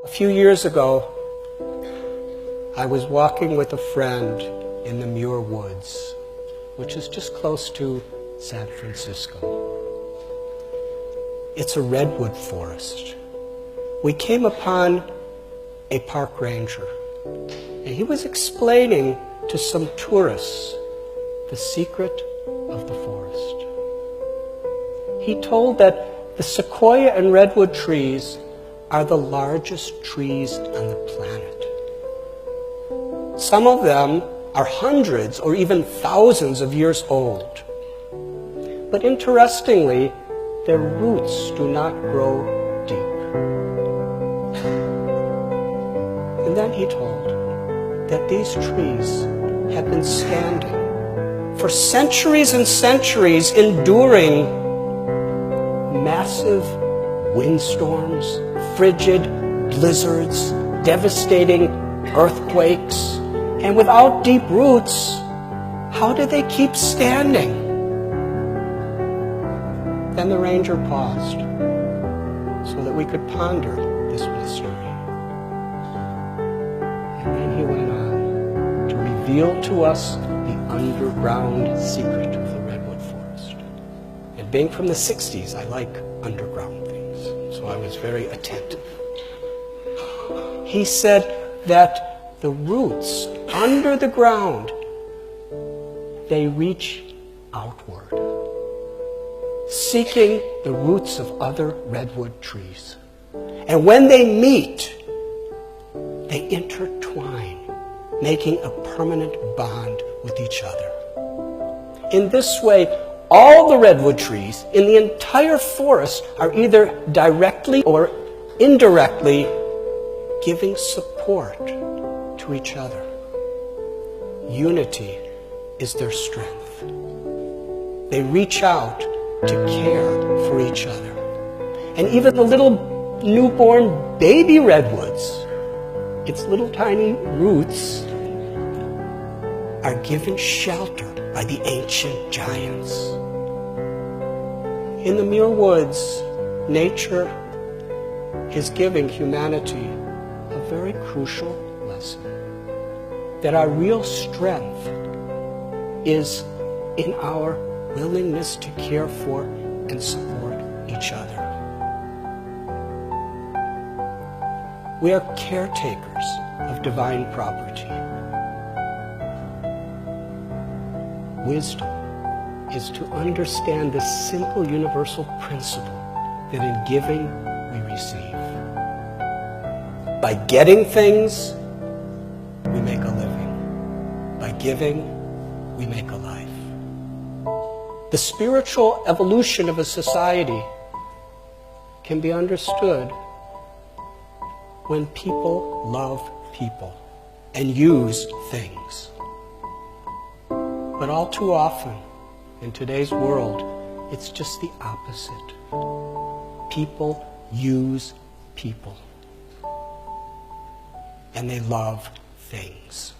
A few years ago, I was walking with a friend in the Muir Woods, which is just close to San Francisco. It's a redwood forest. We came upon a park ranger, and he was explaining to some tourists the secret of the forest. He told that the sequoia and redwood trees are the largest trees on the planet. Some of them are hundreds or even thousands of years old. But interestingly, their roots do not grow deep. And then he told that these trees have been standing for centuries and centuries, enduring massive windstorms, frigid blizzards, devastating earthquakes, and without deep roots, how do they keep standing? Then the ranger paused so that we could ponder this mystery. And then he went on to reveal to us the underground secret of the redwood forest. And being from the 60s, I like underground things, so I was very attentive. He said that the roots under the ground, they reach outward, seeking the roots of other redwood trees. And when they meet, they intertwine, making a permanent bond with each other. In this way, all the redwood trees in the entire forest are either directly or indirectly giving support to each other. Unity is their strength. They reach out to care for each other. And even the little newborn baby redwoods, its little tiny roots, are given shelter by the ancient giants. In the Muir Woods, nature is giving humanity a very crucial lesson. That our real strength is in our willingness to care for and support each other. We are caretakers of divine property. Wisdom is to understand the simple universal principle that in giving we receive. By getting things, we make a living. By giving, we make a life. The spiritual evolution of a society can be understood when people love people and use things. But all too often, in today's world, it's just the opposite. People use people. And they love things.